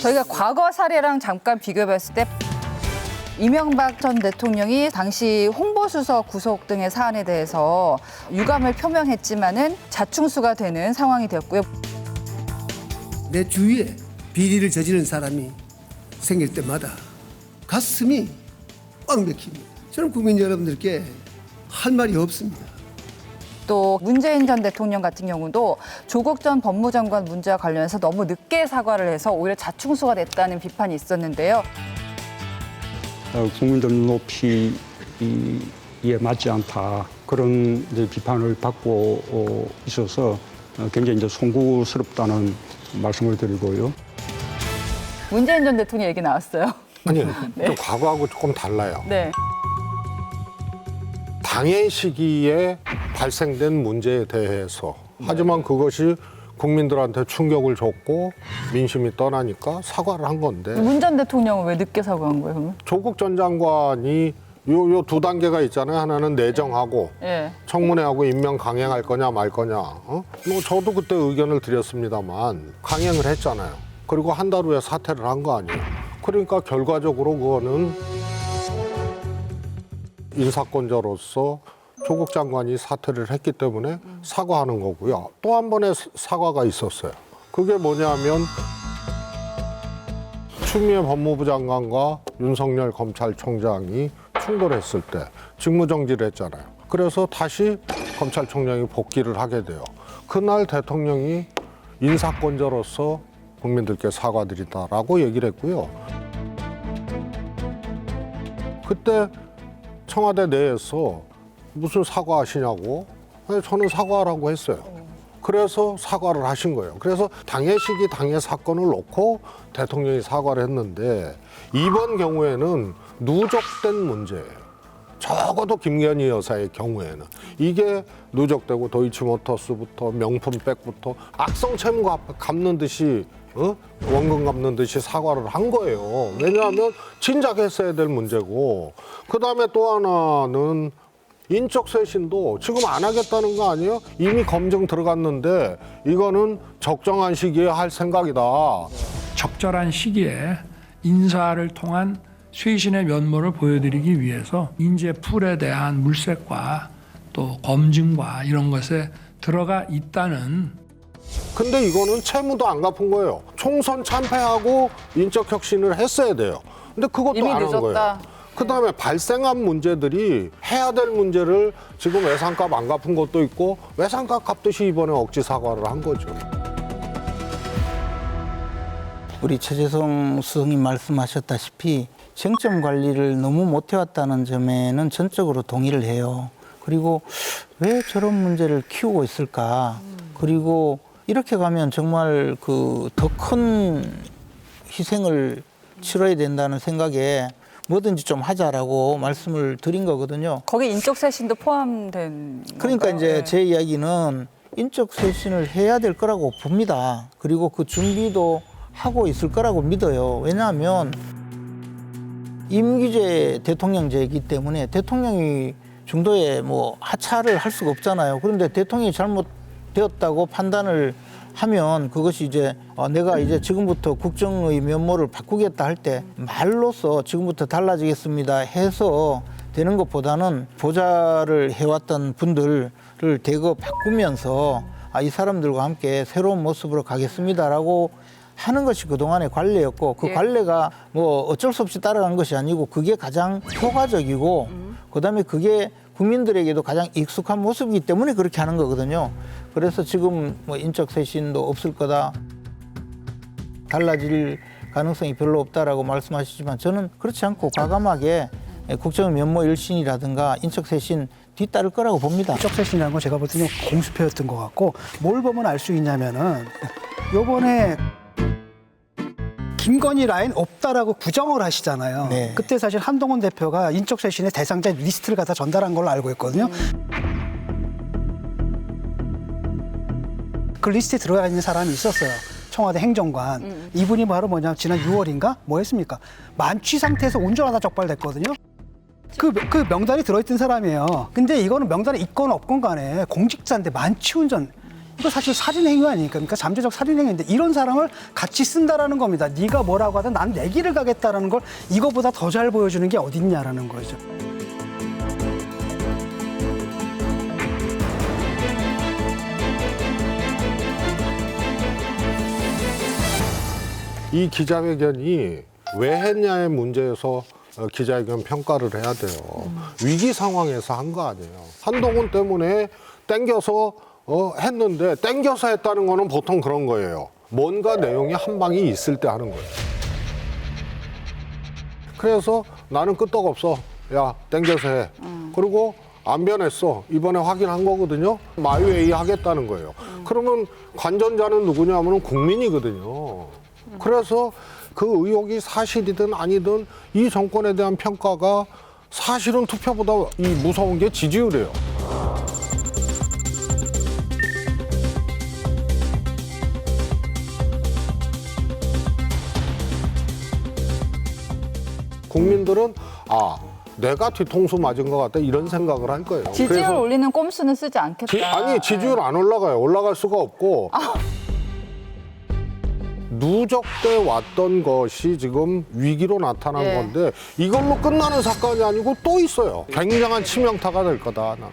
저희가 과거 사례랑 잠깐 비교해봤을 때 이명박 전 대통령이 당시 홍보수석 구속 등의 사안에 대해서 유감을 표명했지만은 자충수가 되는 상황이 되었고요. 내 주위에 비리를 저지른 사람이 생길 때마다 가슴이 꽉 막힙니다. 저는 국민 여러분들께 할 말이 없습니다. 또 문재인 전 대통령 같은 경우도 조국 전 법무장관 문제와 관련해서 너무 늦게 사과를 해서 오히려 자충수가 됐다는 비판이 있었는데요. 국민들 높이에 맞지 않다 그런 이제 비판을 받고 있어서 굉장히 이제 송구스럽다는 말씀을 드리고요. 문재인 전 대통령 얘기 나왔어요. 아니요. 네. 좀 과거하고 조금 달라요. 네. 당의 시기에 발생된 문제에 대해서 하지만 그것이 국민들한테 충격을 줬고 민심이 떠나니까 사과를 한 건데 문 전 대통령은 왜 늦게 사과한 거예요, 그러면? 조국 전 장관이 요 두 단계가 있잖아요. 하나는 내정하고 예. 청문회하고 임명 강행할 거냐 말 거냐. 뭐 저도 그때 의견을 드렸습니다만 강행을 했잖아요. 그리고 한 달 후에 사퇴를 한 거 아니에요. 그러니까 결과적으로 그거는 인사권자로서 조국 장관이 사퇴를 했기 때문에 사과하는 거고요. 또 한 번의 사과가 있었어요. 그게 뭐냐면 추미애 법무부 장관과 윤석열 검찰총장이 충돌했을 때 직무정지를 했잖아요. 그래서 다시 검찰총장이 복귀를 하게 돼요. 그날 대통령이 인사권자로서 국민들께 사과드리다라고 얘기를 했고요. 그때 청와대 내에서 무슨 사과하시냐고 저는 사과하라고 했어요. 그래서 사과를 하신 거예요. 그래서 당의 시기, 당의 사건을 놓고 대통령이 사과를 했는데 이번 경우에는 누적된 문제예요. 적어도 김건희 여사의 경우에는 이게 누적되고 도이치모터스부터 명품백부터 악성 채무 갚는 듯이 원금 갚는 듯이 사과를 한 거예요. 왜냐하면 진작 했어야 될 문제고 그다음에 또 하나는 인적 쇄신도 지금 안 하겠다는 거 아니에요? 이미 검증 들어갔는데 이거는 적정한 시기에 할 생각이다. 적절한 시기에 인사를 통한 쇄신의 면모를 보여드리기 위해서 인재풀에 대한 물색과 또 검증과 이런 것에 들어가 있다는. 근데 이거는 채무도 안 갚은 거예요. 총선 참패하고 인적 혁신을 했어야 돼요. 근데 그것도 이미 안 한 거예요. 늦었다. 그다음에 발생한 문제들이 해야 될 문제를 지금 외상값 안 갚은 것도 있고 외상값 갚듯이 이번에 억지 사과를 한 거죠. 우리 최재성 수석님 말씀하셨다시피 쟁점 관리를 너무 못해왔다는 점에는 전적으로 동의를 해요. 그리고 왜 저런 문제를 키우고 있을까? 그리고 이렇게 가면 정말 그 더 큰 희생을 치러야 된다는 생각에 뭐든지 좀 하자라고 말씀을 드린 거거든요. 거기 인적 쇄신도 포함된 그러니까 건가요? 이제 네. 제 이야기는 인적 쇄신을 해야 될 거라고 봅니다. 그리고 그 준비도 하고 있을 거라고 믿어요. 왜냐하면 임기제 대통령제이기 때문에 대통령이 중도에 뭐 하차를 할 수가 없잖아요. 그런데 대통령이 잘못되었다고 판단을 하면 그것이 이제 내가 이제 지금부터 국정의 면모를 바꾸겠다 할 때 말로써 지금부터 달라지겠습니다 해서 되는 것보다는 보좌를 해왔던 분들을 대거 바꾸면서 이 사람들과 함께 새로운 모습으로 가겠습니다라고 하는 것이 그동안의 관례였고 그 관례가 뭐 어쩔 수 없이 따라간 것이 아니고 그게 가장 효과적이고 그다음에 그게 국민들에게도 가장 익숙한 모습이기 때문에 그렇게 하는 거거든요. 그래서 지금 뭐 인적 쇄신도 없을 거다, 달라질 가능성이 별로 없다라고 말씀하시지만 저는 그렇지 않고 과감하게 국정 면모 일신이라든가 인적 쇄신 뒤따를 거라고 봅니다. 인적 쇄신이라는 건 제가 볼 때는 공수표였던 것 같고 뭘 보면 알 수 있냐면은 요번에 김건희 라인 없다라고 부정을 하시잖아요. 네. 그때 사실 한동훈 대표가 인적 쇄신의 대상자 리스트를 갖다 전달한 걸로 알고 있거든요. 그 리스트에 들어가 있는 사람이 있었어요. 청와대 행정관. 이분이 바로 뭐냐면 지난 6월인가 뭐 했습니까? 만취 상태에서 운전하다 적발됐거든요. 그 명단이 들어있던 사람이에요. 근데 이거는 명단에 있건 없건 간에 공직자인데 만취 운전. 이거 사실 살인 행위 아닙니까? 그러니까 잠재적 살인 행위인데 이런 사람을 같이 쓴다라는 겁니다. 네가 뭐라고 하든 난 내 길을 가겠다라는 걸 이거보다 더 잘 보여주는 게 어딨냐라는 거죠. 이 기자회견이 왜 했냐의 문제에서 기자회견 평가를 해야 돼요. 위기 상황에서 한 거 아니에요. 한동훈 때문에 땡겨서 했는데 땡겨서 했다는 거는 보통 그런 거예요. 뭔가 내용이 한 방이 있을 때 하는 거예요. 그래서 나는 끄떡없어. 야, 땡겨서 해. 그리고 안 변했어. 이번에 확인한 거거든요. 마이웨이 하겠다는 거예요. 그러면 관전자는 누구냐면 국민이거든요. 그래서 그 의혹이 사실이든 아니든 이 정권에 대한 평가가 사실은 투표보다 이 무서운 게 지지율이에요. 국민들은 내가 뒤통수 맞은 것 같다 이런 생각을 할 거예요. 지지율 그래서 올리는 꼼수는 쓰지 않겠다. 지지율 안 올라가요. 올라갈 수가 없고. 누적돼 왔던 것이 지금 위기로 나타난 예. 건데 이걸로 끝나는 사건이 아니고 또 있어요. 굉장한 치명타가 될 거다. 난.